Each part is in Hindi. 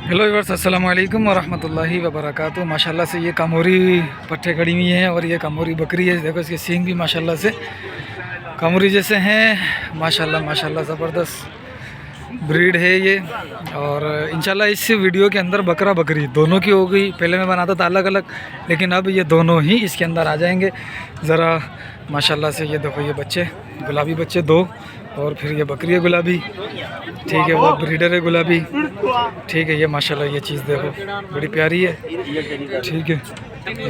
हेलो व्यूअर्स, अस्सलाम वालेकुम वरहमतुल्लाहि वबरकातुहू। माशाल्लाह से ये कामोरी पट्ठे खड़ी हुई हैं और ये कामोरी बकरी है। देखो इसके सींग भी माशाल्लाह से कामोरी जैसे हैं। माशाल्लाह माशाल्लाह ज़बरदस्त ब्रीड है ये। और इंशाल्लाह इस वीडियो के अंदर बकरा बकरी दोनों की हो गई। पहले मैं बनाता था अलग अलग, लेकिन अब ये दोनों ही इसके अंदर आ जाएंगे। ज़रा माशाल्लाह से ये देखो, ये बच्चे गुलाबी बच्चे दो, और फिर ये बकरी है गुलाबी, ठीक है, वो ब्रीडर है गुलाबी, ठीक है। ये माशाल्लाह ये चीज़ देखो बड़ी प्यारी है, ठीक है।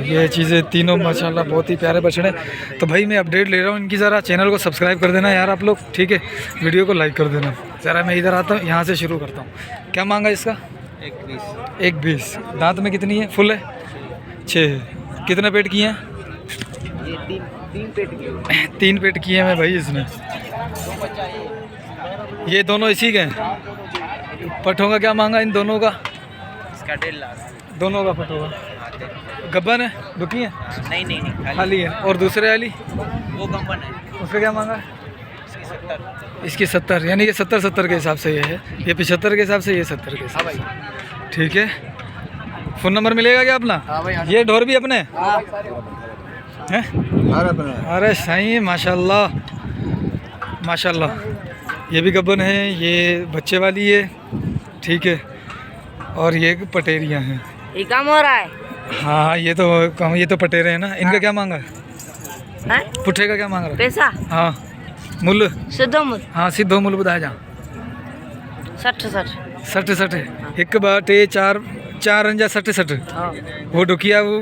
ये चीज़ें तीनों माशाल्लाह बहुत ही प्यारे बछड़े। तो भाई मैं अपडेट ले रहा हूँ इनकी। ज़रा चैनल को सब्सक्राइब कर देना यार आप लोग, ठीक है। वीडियो को लाइक कर देना। ज़रा मैं इधर आता हूँ, यहाँ से शुरू करता हूँ। क्या मांगा इसका? 1.20। दांत में कितनी है? फुल है? 6। कितने पेट किए हैं? तीन पेट किए हैं भाई इसने। ये दोनों इसी के हैं। पठों का क्या मांगा इन दोनों का? इसका 1.5 लाख। दोनों का पठों का गब्बन है? दुखी है? नहीं खाली है। और दूसरे वाली वो गब्बन है। उसका क्या मांगा? इसकी 70, यानी कि 70 के हिसाब से ये है। ये 75 के हिसाब से, ये 70 के हिसाब से, ठीक है। फ़ोन नंबर मिलेगा क्या अपना? ये ढोर भी अपने हैं? अरे सही, माशाल्लाह माशाल्लाह। ये भी गब्बन है, ये बच्चे वाली है, ठीक है। और ये पटेरियाँ हैं। ये कम हो रहा है। हाँ ये तो पटेरे हैं ना। इनका क्या मांगा? पुट्ठे का क्या मांग रहा है? पैसा? हाँ मुल सीधो मुल। हाँ सीधो मुल बताया जा। 60 है। एक बाटे चार अंजा 60। हाँ। वो डुकिया वो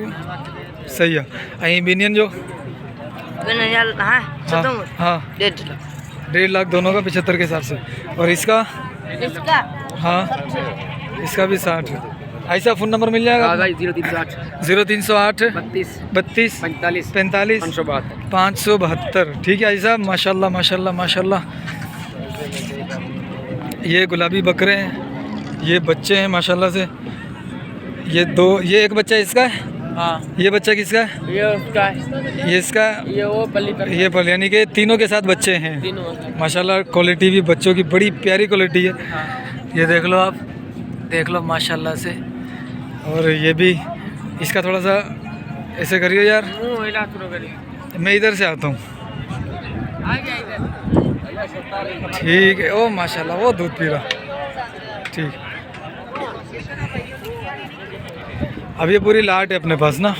सही है। अहीं बिनियन जो हाँ सीधो मुल। हाँ 1.5 लाख दोनों का 75 के हिसाब से। और इसका? हाँ इसका भी 60 है। ऐसा फ़ोन नंबर मिल जाएगा? 0308 32 45 572, ठीक है ऐसा। माशाल्लाह माशाल्लाह माशाल्लाह। ये गुलाबी बकरे हैं, ये बच्चे हैं माशाल्लाह से। ये एक बच्चा इसका है। हाँ ये बच्चा किसका है? ये उसका है। ये इसका? ये पल, यानी कि तीनों के साथ बच्चे हैं माशाल्लाह। क्वालिटी भी बच्चों की बड़ी प्यारी क्वालिटी है। ये देख लो, आप देख लो माशाल्लाह से। और ये भी इसका थोड़ा सा ऐसे करिए यार, मैं इधर से आता हूँ, ठीक है। ओ माशाल्लाह वो दूध पी रहा, ठीक। अब ये पूरी लाट है अपने पास ना।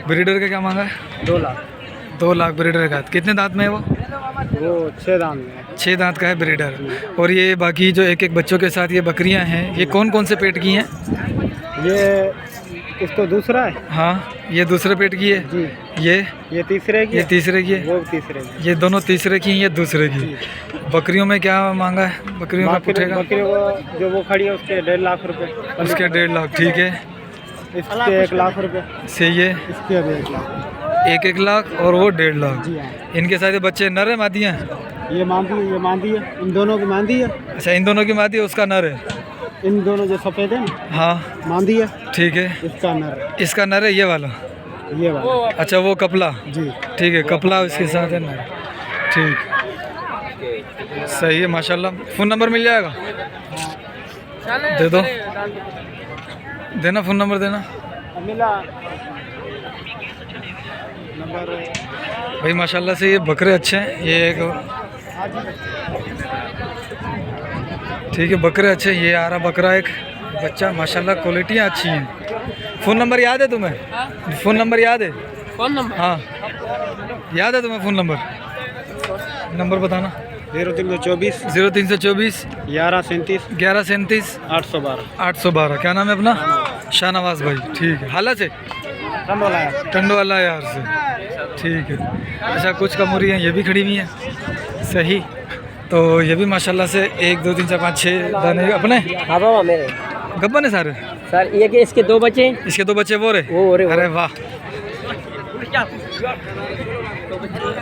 ब्रीडर का क्या मांगा है? 2 लाख ब्रीडर का। कितने दांत में है वो? 6 दांत में। 6 दांत का है ब्रीडर। और ये बाकी जो एक बच्चों के साथ ये बकरियां हैं, ये कौन कौन से पेट की हैं? ये इसको दूसरा है। हाँ ये दूसरे पेट की है जी। ये तीसरे की। ये तीसरे की है। वो तीसरे की। ये दोनों तीसरे की हैं, ये दूसरे की। बकरियों में क्या मांगा है? बकरियों का पूछेगा। बकरी जो वो खड़ी है उसके 1.5 लाख रुपए। उसके 1.5 लाख, ठीक है। इसके 1 लाख रुपए से ये इसके 1 लाख। 1 लाख और वो 1.5 लाख। जी हाँ। इनके साथ बच्चे नर है मादियाँ? ये मादी है। इन दोनों की मादी है। अच्छा इन दोनों की मादी है, उसका नर है। इन दोनों जो सफ़ेद है ना, हाँ मादी है, ठीक है। इसका नर है। इसका नर है ये वाला? ये वाला। अच्छा वो कपला, जी ठीक है। कपला इसके साथ है नर, ठीक, सही है माशाल्लाह। फ़ोन नंबर मिल जाएगा? दे दो, देना फ़ोन नंबर देना मिला नंबर भाई। माशाल्लाह से ये बकरे अच्छे हैं। ये एक, ठीक है, बकरे अच्छे। ये आ रहा बकरा एक बच्चा, माशाल्लाह क्वालिटियाँ अच्छी हैं। फ़ोन नंबर याद है तुम्हें? फ़ोन नंबर याद है? कौन नंबर? हाँ याद है तुम्हें फ़ोन नंबर बताना। 0324 0324 1137 812। 812। क्या नाम है अपना? शाहनवाज भाई, ठीक है। हाला से टंडो वाला यार से, ठीक है। अच्छा कुछ कमोरी हैं, ये भी खड़ी हुई हैं, सही। तो ये भी माशाल्लाह से 1 2 3 4 5 6 दाने अपने। हाँ बाबा मेरे गब्बन है सारे सर। ये कि इसके 2 बच्चे हैं। इसके 2 बच्चे वो रहे। अरे वाह,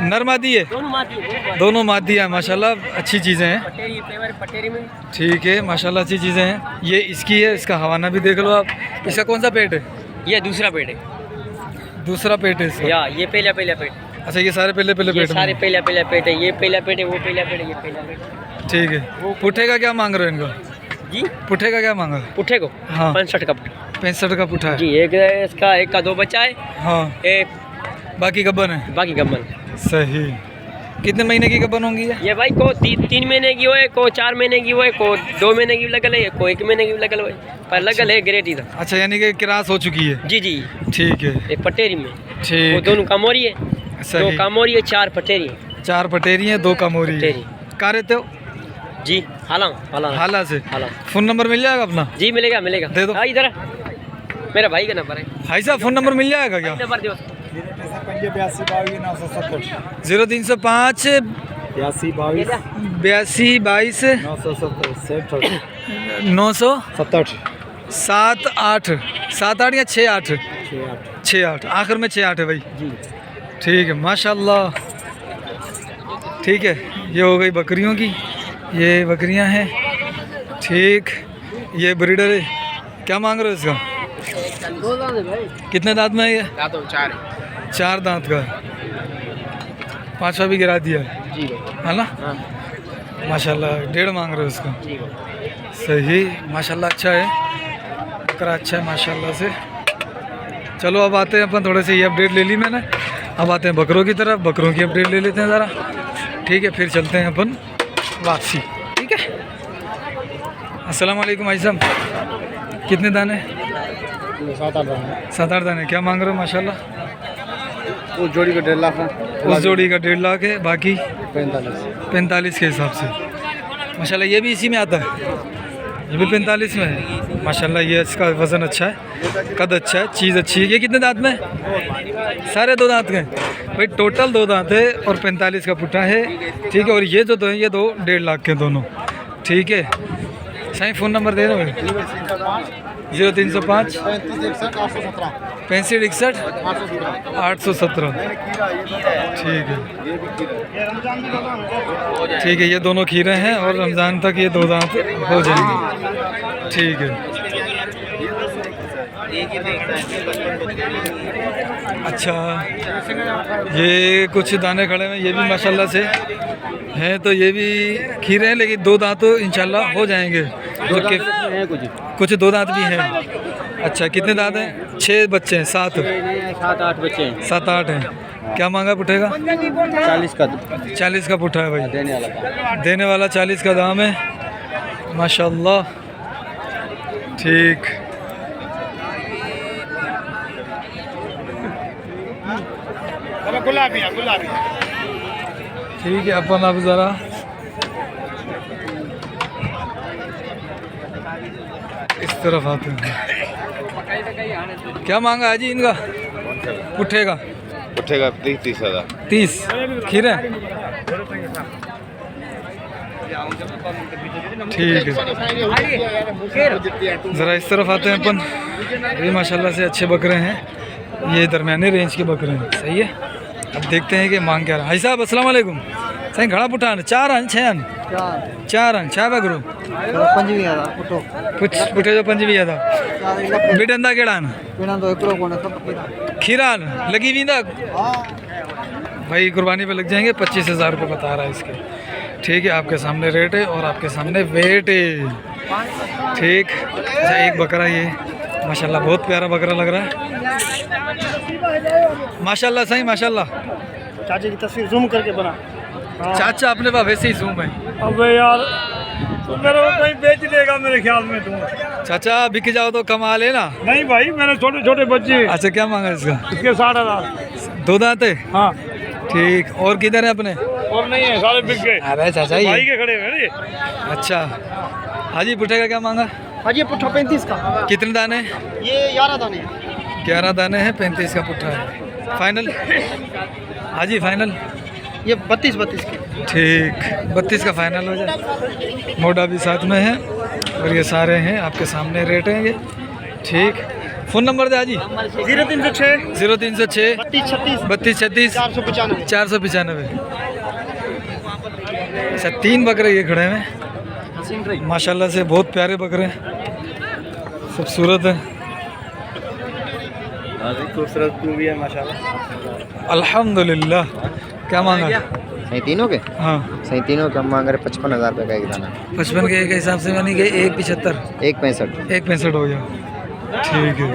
नर मादी है? दोनों मादी है माशाल्लाह। अच्छी चीज़ें हैं, ठीक है माशाल्लाह, अच्छी चीज़ें हैं। ये इसकी है, इसका हवाना भी देख लो आप। इसका कौन सा पेट है? ये दूसरा पेट है। दूसरा पेट है इसका? ये पहला पेट। अच्छा ये सारे पहले ये पेट सारे में? पहला पेट है। ये पहला पेट है, वो पहला पेट है, ये पहला पेट। ठीक है। पुट्ठे का क्या मांग रहे हो इनका? जी पुट्ठे का क्या मांगा? पुट्ठे को हाँ। 65 का पुट्ठा 65 का पुट्ठा है। जी। एक इसका एक का 2 बच्चा है, हाँ, एक बाकी गब्बन है। बाकी गम्मन। सही। कितने महीने की गब्बन होंगी ये? ये भाई को 3 महीने की होए, को 4 महीने की होए, को 2 महीने की लगल है, को 1 महीने की लगल होए, पर लगल है ग्रेट इधर। अच्छा, यानी कि क्रास हो चुकी है। जी जी। ठीक है, एक पटेरी में वो ठीक। दोनों कामोरी है, 2 सही। कामोरी है, 4 पटेरी है। 4 पटेरी हैं, 2 कमोरी पटेरी। कहाँ रहते हो? जी हाला हाला हाला से। हाला। फ़ोन नंबर मिल जाएगा अपना? जी मिलेगा मिलेगा। दे दो। हाँ इधर मेरा भाई का नंबर है। भाई साहब फ़ोन नंबर मिल जाएगा क्या? नंबर दो। 0305 82 22 900 78 78 या 68 68 आखिर में 68 है भाई। जी ठीक है, माशाल्लाह। ठीक है, ये हो गई बकरियों की, ये बकरियां हैं। ठीक, ये ब्रीडर है। क्या मांग रहे हो इसका? कितने दांत में है ये? 4 दांत का। 5वां भी गिरा दिया है, जी है ना? हाँ माशाल्लाह 1.5 मांग रहे हो इसका। जी। सही, माशाल्लाह अच्छा है, बकरा अच्छा है माशाल्लाह से। चलो अब आते हैं अपन, थोड़े से ये अपडेट ले ली मैंने, अब आते हैं बकरों की तरफ। बकरों की अपडेट ले लेते हैं ज़रा। ठीक है, फिर चलते हैं अपन वापसी। ठीक है, अस्सलाम वालेकुम भाई साहब। कितने दाने? 7-8 दाने। क्या मांग रहे हो? माशाल्लाह उस जोड़ी का 1.5 लाख है। उस जोड़ी का 1.5 लाख है, बाकी 45। 45 के हिसाब से। माशाल्लाह ये भी इसी में आता है, ये भी 45 में है। माशाल्लाह ये इसका वज़न अच्छा है, कद अच्छा है, चीज़ अच्छी है। ये कितने दांत में है? सारे 2 दांत के हैं भाई, टोटल 2 दांत है और 45 का पुट्ठा है। ठीक है, और ये जो 2 हैं, ये 2 1.5 लाख के दोनों। ठीक है, सही। फ़ोन नंबर दे रहे हो? 0305 65 61 817। ठीक है, ठीक है। ये दोनों खीरे हैं और रमज़ान तक ये 2 दांत हो जाएंगे। ठीक है, अच्छा। ये कुछ दाने खड़े हैं, ये भी माशाल्लाह से हैं, तो ये भी खीरे हैं, लेकिन 2 दांत तो इंशाल्लाह हो जाएंगे। कुछ 2 दांत भी हैं। अच्छा, कितने दांत हैं? 6 बच्चे हैं? 7 7-8 बच्चे हैं। 7-8 हैं। क्या मांगा पुट्ठे का? 40 का पुट्ठा है भाई, देने वाला 40 का दाम है। माशाल्लाह। ठीक, ठीक है। अपन अब ज़रा इस तरफ आते हैं। क्या मांगा है जी इनका? पुट्ठे का? पुट्ठे का 30,000। 30 खीरे। ठीक है, ज़रा इस तरफ आते हैं अपन। ये माशाल्लाह से अच्छे बकरे हैं, ये दरमियाने रेंज के बकरे हैं। सही है, अब देखते हैं कि मांग क्या रहा है। भाई साहब अस्सलाम वालेकुम। सही घड़ा पुट्ठा 4 आन 6 आन 4 आन 6 बकरू कुछ पुट्ठे जो 5 भी था बिटंदा केड़ा आन खीरा आन लगी वींदा भाई, कुर्बानी पे लग जाएंगे। 25,000 रुपये बता रहा है इसके। ठीक है, आपके सामने रेट है और आपके सामने वेट है। ठीक, अच्छा। एक बकरा ये माशाल्लाह बहुत प्यारा बकरा लग रहा है। माशाल्लाह सही, माशाल्लाह। चाचा की तस्वीर जूम करके बना। चाचा अपने पास वैसे ही जूम है। अबे यार तो मेरे को कहीं बेच देगा मेरे ख्याल में तू। चाचा बिक जाओ तो कमा लेना। नहीं भाई, मेरे छोटे छोटे बच्चे। अच्छा, क्या मांगा इसका? इसके 60,000। 2 दांत है? हाँ। ठीक, और किधर है अपने? और नहीं है, सारे बिक गए। अरे चाचा भाई ये के खड़े हैं ये। अच्छा। हाजी पुट्ठे का क्या मांगा? हाँ जी, पुट्ठा 35 का। कितने दाने? ये 11 दाने हैं। 11 दाने हैं, 35 का पुट्ठा है। फाइनल? हाजी फाइनल? ये 32 के। ठीक, 32 का फाइनल हो जाए। मोटा भी साथ में है और ये सारे हैं आपके सामने रेट हैं ये। ठीक, फ़ोन नंबर दे हाजी। 0306 0306 32 36 495। अच्छा, 3 बकरे ये खड़े हैं माशाल्लाह से, बहुत प्यारे बकरे हैं, खूबसूरत है। खूबसूरत तू भी है माशाल्लाह। अल्हम्दुलिल्लाह। क्या मांगा? सही तीनों के हाँ सही तीनों के हम मांग रहे 55,000 रुपये का एक दाना। 55 के हिसाब से यानी कि 175 165 165 हो गया। ठीक है,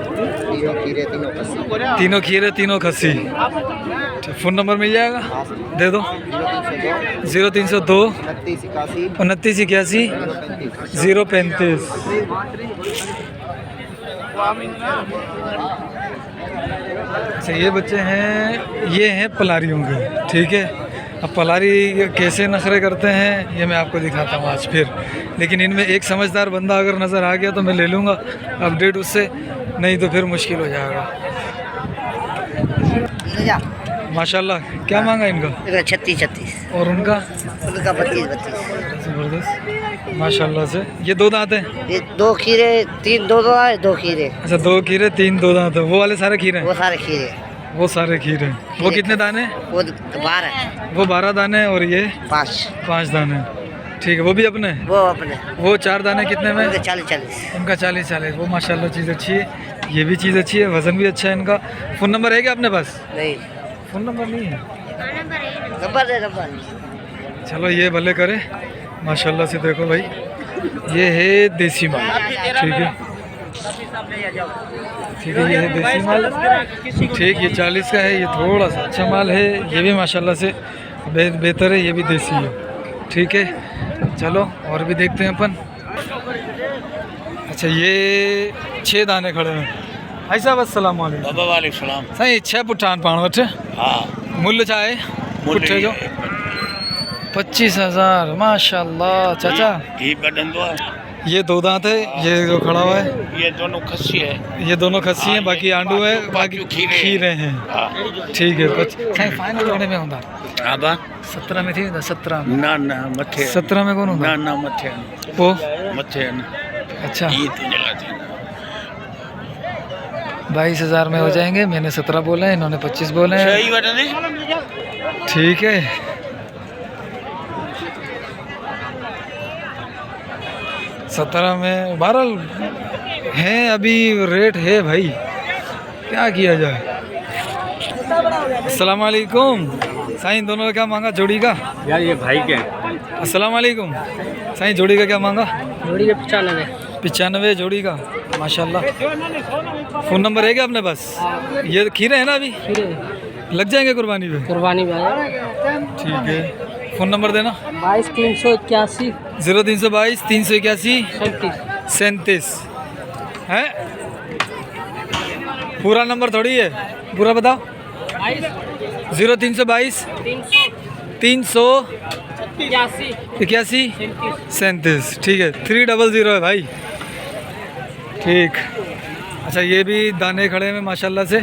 तीनों खीरे तीनों खस्सी। तीनों खीरे तीनों खस्सी। ठीक, फ़ोन नंबर मिल जाएगा, दे दो। 0302 29 81 29 81 035। अच्छा ये बच्चे हैं, ये हैं पलारियों के। ठीक है, अब पलारी कैसे नखरे करते हैं ये मैं आपको दिखाता हूँ आज फिर। लेकिन इनमें एक समझदार बंदा अगर नज़र आ गया तो मैं ले लूँगा अपडेट उससे, नहीं तो फिर मुश्किल हो जाएगा। माशाल्लाह, क्या मांगा इनका? 36 और उनका? उनका 32 ज़बरदस्त माशाल्लाह से। ये दो दांत हैं? ये 2 खीरे 3 2 है 2 खीरे। अच्छा 2 खीरे 3 2 दांत है। वो वाले सारे खीरे हैं? वो सारे खीरे। वो सारे खीरे। वो कितने दाने? वो 12 है। वो 12 दाने और ये 5 दाने। ठीक है, वो भी अपने? वो अपने। वो 4 दाने कितने में? 40 उनका 40। वो माशाल्लाह चीज़ अच्छी है, ये भी चीज़ अच्छी है, वज़न भी अच्छा है इनका। फ़ोन नंबर है क्या अपने पास? नहीं, फ़ोन नंबर नहीं है? नंबर। चलो ये भले करे। माशाल्लाह से देखो भाई, ये है देसी माल। ठीक है, ठीक है, ये है देसी माल। ठीक, ये 40 का है, ये थोड़ा सा अच्छा माल है। ये भी माशाल्लाह से बेहतर है, ये भी देसी है। ठीक है, चलो और भी देखते हैं अपन। अच्छा ये 6 दाने खड़े हैं भाई साहब। अस्सलाम वालेकुम। वालेकुम सलाम। सही 6 पुठान पाण वठ। हाँ मूल्य चाहे पुठे जो 25,000 माशाल्लाह चाचा। ये बदन दो ये 2 दांत है, ये जो खड़ा हुआ है ये दोनों खस्सी है। ये दोनों खस्सी हैं, बाकी आंडू है, बाकी खीरे हैं। ठीक है, सही फाइनल होने में होता। आबा 17 में थी, 17 में? ना ना मथे 17 में कौन होता? ना ना मथे वो मथे अच्छा ये तो जलाते 22,000 में हो जाएंगे। मैंने 17 बोले हैं, इन्होंने 25 बोले हैं। सही बदन है। ठीक है, सत्रह में 12 हैं अभी रेट है भाई, क्या किया जाए। अस्सलाम वालेकुम साईं, दोनों का क्या मांगा जोड़ी का? यार ये भाई के अस्सलाम वालेकुम साईं, जोड़ी का क्या मांगा? जोड़ी के 95 जोड़ी का माशाल्लाह। फ़ोन नंबर है क्या अपने पास? ये खीरे है ना अभी? लग जाएंगे कुर्बानी पे? कुर्बानी में। ठीक है, फ़ोन नंबर देना। 22 381 0322 381 37 है। पूरा नंबर थोड़ी है, पूरा बताओ। 0322 381 37। ठीक है, 300 है भाई। ठीक, अच्छा ये भी दाने खड़े हैं माशाल्लाह से।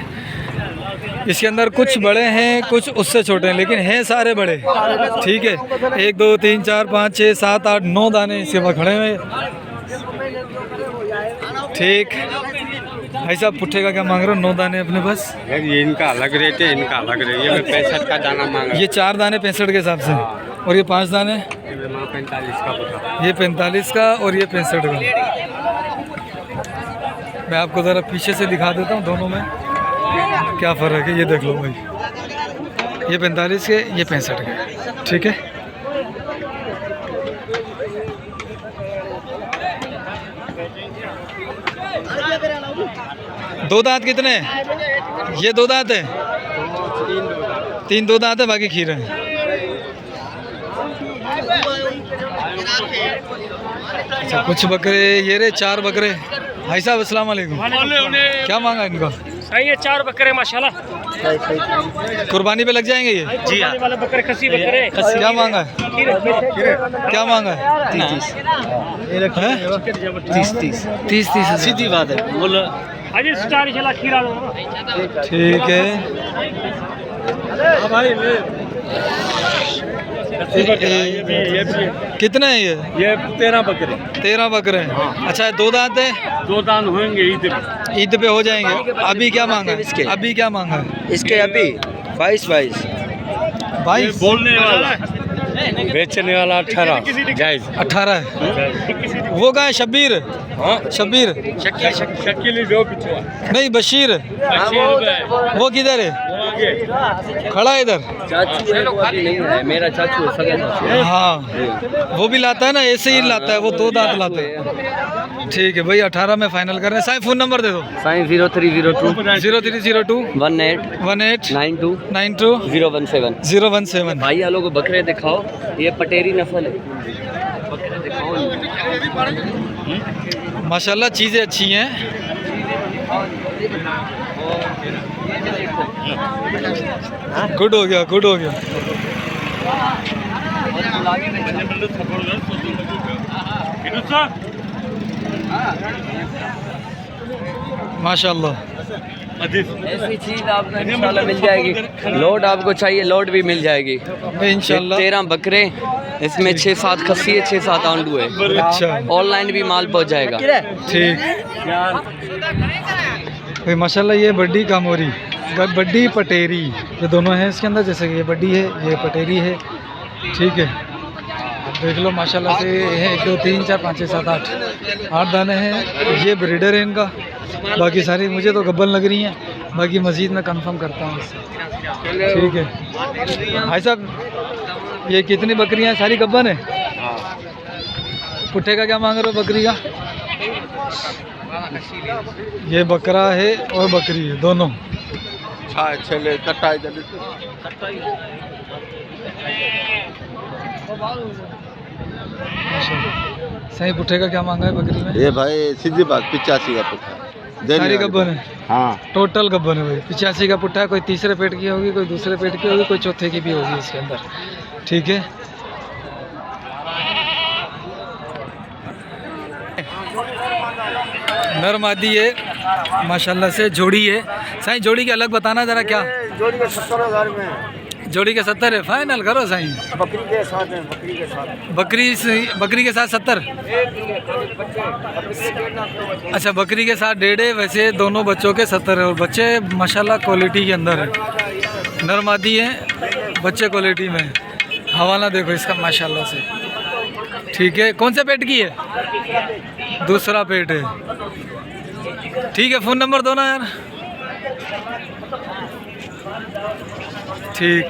इसके अंदर कुछ बड़े हैं, कुछ उससे छोटे हैं, लेकिन हैं सारे बड़े। ठीक है, 1 2 3 4 5 6 7 8 9 दाने इसके पास खड़े हुए। ठीक, भाई साहब पुट्ठे का क्या मांग रहे हो? 9 दाने अपने पास। यार ये इनका अलग रेट है, इनका अलग रेट है। मैं 65 का दाना मांग रहा ये 4 दाने 65 के हिसाब से, और ये 5 दाने हूँ। 45 का पता। ये 45 का और ये 65 का। मैं आपको ज़रा पीछे से दिखा देता हूँ दोनों में क्या फ़र्क है, ये देख लो भाई। ये 45 के, ये 65 के। ठीक है, दो दांत कितने? ये 2 दांत है, 3 2 दांत है, बाकी खीर है। अच्छा कुछ बकरे, ये रे 4 बकरे। भाई साहब अस्सलाम वालेकुम, क्या मांगा इनका? सही है 4 बकरे माशाल्लाह। कुर्बानी पे लग जाएंगे ये? जी हाँ। वाले बकरे खस्सी बकरे क्या मांगा है? क्या मांगा है? 30 सीधी बात है, बोलो। अजी 40 खीरा लो। ठीक है, कितने हैं ये? 13 बकरे। 13 बकरे हैं। अच्छा 2 दांत है? 2 दान होंगे ईद पे हो जाएंगे। अभी क्या मांगा है? अभी क्या मांगा है इसके? अभी 22 भाई? बोलने वाला बेचने वाला 18 जायज। 18 है। वो कहाँ है? शब्बीर? शब्बीर शकील जो पीछे नहीं, बशीर। वो किधर है? खड़ा है इधर। चाचू है, वो अभी नहीं है, मेरा चाचू है, सगा चाचू है। हाँ वो भी लाता है ना, ऐसे ही लाता है वो, 2 दांत लाता है। ठीक है भाई 18 में फाइनल कर रहे हैं। साईं फ़ोन नंबर दे दो। साइन 0302 0302 18 18 92 92 017। 017। भाई लोगों को बकरे दिखाओ, ये पटेरी नस्ल है, बकरे दिखाओ। माशाल्लाह चीज़ें अच्छी हैं। गुड हो गया, गुड हो गया। माशाल्लाह ऐसी चीज आपको इंशाल्लाह मिल जाएगी। लोड आपको चाहिए, लोड भी मिल जाएगी इंशाल्लाह। 13 बकरे, इसमें 6-7 खस्सी है, 6-7 आंडू है। अच्छा ऑनलाइन भी माल पहुंच जाएगा। ठीक भाई माशाल्लाह। ये बड्डी कामोरी, बड्डी पटेरी, ये दोनों हैं इसके अंदर। जैसे कि ये बड्डी है, ये पटेरी है। ठीक है देख लो माशाल्लाह से है। 1 2 3 4 5 6 7 8 दाने हैं। ये ब्रीडर है इनका। बाकी सारी मुझे तो गब्बन लग रही हैं, बाकी मज़ीद मैं कंफर्म करता हूँ इससे। ठीक है भाई साहब, ये कितनी बकरियाँ हैं? सारी गब्बन है। पुट्ठे का क्या मांग रहे हो बकरी का? ये बकरा है और बकरी है दोनों। सही पुट्ठे का क्या मांगा है बकरी में? ये भाई सीधी बात 85 का पुट्ठा। सारी गब्बन है। हाँ टोटल गब्बन है भाई। 85 का पुट्ठा है। कोई तीसरे पेट की होगी, कोई दूसरे पेट की होगी, कोई चौथे की भी होगी इसके अंदर। ठीक है नर मादी है माशाल्लाह से। जोड़ी है साईं, जोड़ी के अलग बताना ज़रा क्या? जोड़ी के 70,000 में, जोड़ी के 70 है। फाइनल करो साईं। बकरी के साथ है, बकरी के साथ। बकरी के साथ 70। अच्छा बकरी के साथ 1.5 है। वैसे दोनों बच्चों के 70 है, और बच्चे माशाल्लाह क्वालिटी के अंदर है। नर मादी है, बच्चे क्वालिटी में है। हवाला देखो इसका माशाल्लाह से। ठीक है कौन से पेट की है? दूसरा पेट है। ठीक है फ़ोन नंबर दो ना यार। ठीक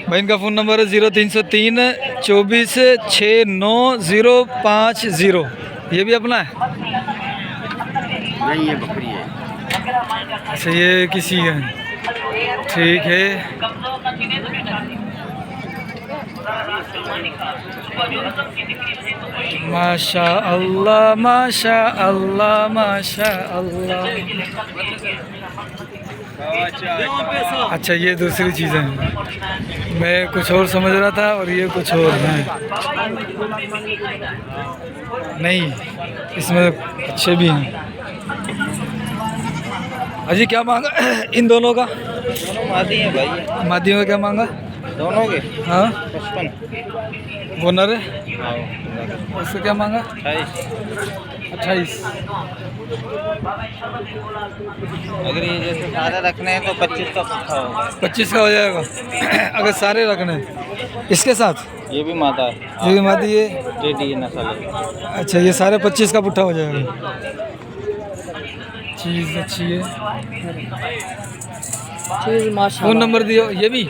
भाई इनका फ़ोन नंबर है 0303 24 69 050। ये भी अपना है? नहीं, ये बकरी है। अच्छा ये किसी है। ठीक है माशा अल्लाह माशा अल्लाह माशा अल्लाह। अच्छा ये दूसरी चीज़ें हैं, मैं कुछ और समझ रहा था और ये कुछ और है। नहीं इसमें अच्छे भी हैं। अजी क्या मांगा इन दोनों का? मादी है भाई। मादियों का क्या मांगा? दोनों के हाँ 55। वो नर है, उसका क्या मांगा? 28। अगर ये जैसे सारे रखने हैं तो 25 का पुट्ठा होगा। 25 का हो जाएगा अगर सारे रखने हैं। इसके साथ ये भी मादा है, ये भी मादी है। टेडी नस्ल है। अच्छा ये सारे 25 का पुट्ठा हो जाएगा। चीज़ अच्छी है। चीज माशा। फ़ोन नंबर दियो। ये भी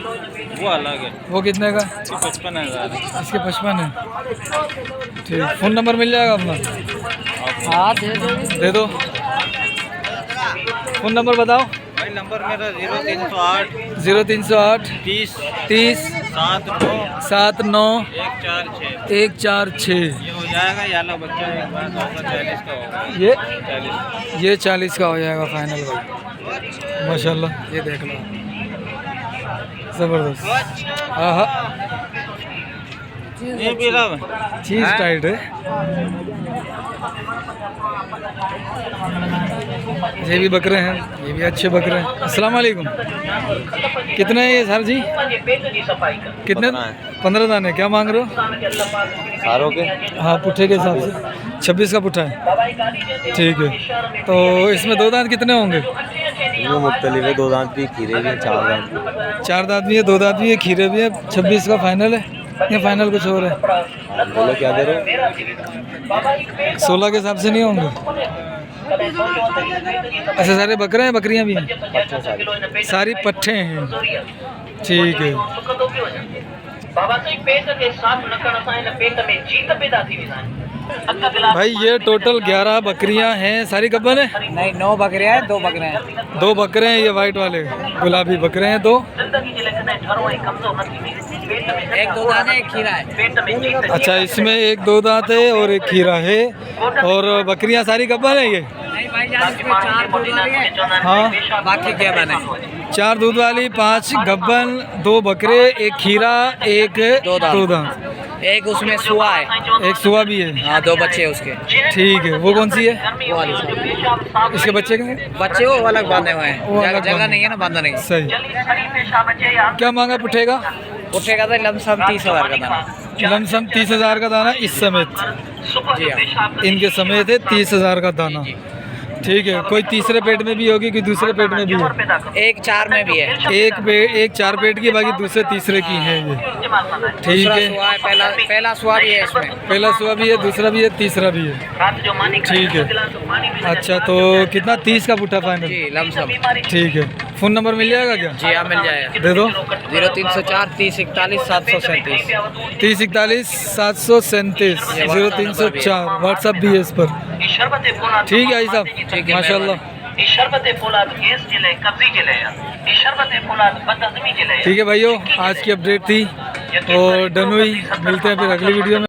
वो अलग है, वो कितने का? 55,000 है। इसके 55 है। ठीक फ़ोन नंबर मिल जाएगा अपना? हाँ दे दो। दे दो फ़ोन नंबर बताओ। भाई नंबर मेरा 0308 0308 30 30 79 79 146। 146। ये हो जाएगा याला बच्चा एक बार 40 का होगा। ये 40। ये 40 का हो जाएगा फाइनल भाई। माशाल्लाह ये देख लो ज़बरदस्त। हाँ हाँ ये भी रहा चीज़ टाइट है। ये भी बकरे हैं, ये भी अच्छे बकरे हैं। अस्सलाम वालेकुम। कितने हैं ये सर जी? कितने? 15 दाने। क्या मांग रहे हो? सारों के हाँ पुट्ठे के हिसाब से 26 का पुट्ठा है। ठीक है तो इसमें 2 दांत कितने होंगे? वो मुख्तलिफ है, 2 दांत भी, खीरे भी, 4 दांत भी। 4 दांत भी है, 2 दांत भी है, खीरे भी है। 26 का फाइनल है। ये फाइनल कुछ और है? बोलो क्या दे रहे हो? 16 के हिसाब से नहीं होंगे? ऐसे सारे बकरे हैं, बकरियां भी हैं? सारी पट्ठे हैं, ठीक है। भाई ये टोटल 11 बकरियां हैं, सारी गब्बन है? नहीं 9 बकरे हैं, 2 बकरे हैं। 2 बकरे हैं, ये वाइट वाले गुलाबी बकरे हैं 2। एक 2 दाने, एक खीरा है। अच्छा, इसमें 1 2 दांत है और 1 खीरा है। और बकरियां सारी गब्बन है ये? नहीं भाईजान, इसमें 4 दूध वाली है, हाँ, बाकी क्या बने? 4 दूध वाली, 5 गब्बन, 2 बकरे, 1 खीरा, 1 दो दांत। 2 दांत, एक उसमें सुआ है। 1 सुआ भी है, हाँ 2 बच्चे हैं उसके। ठीक है। वो कौन सी है? वो वाली इसके बच्चे के? बच्चे वो अलग बांधे हुए वो हैं, अलग जगह बांधे। नहीं है ना बांधने की। सही। क्या मांगा पुट्ठेगा? उठेगा तो लमसम 30,000 का दाना। लमसम 30,000 का दाना इस समेत? जी हाँ। इनके समेत है 30,000 का दाना, ठीक है। कोई तीसरे पेट में भी होगी कि दूसरे पेट में भी है? एक 4 में भी है। एक 4 पेट की, बाकी दूसरे तीसरे की है ये, ठीक दूसरा है। सुआ है, पहला सुआ भी है इसमें। पहला सुआ भी है, दूसरा भी है, तीसरा भी है, ठीक है। अच्छा, तो कितना? 30 का पुट्ठा फाइनल? जी लमसम। ठीक है। फ़ोन नंबर मिल जाएगा क्या? जी हाँ मिल जाएगा। दे दो। 0304 30 41 737। 30 41 737 0304। व्हाट्सअप भी है इस पर, ठीक है भाई साहब, माशाल्लाह, ठीक है भाइयों। आज की अपडेट थी और डन हुई। मिलते हैं फिर अगली वीडियो में।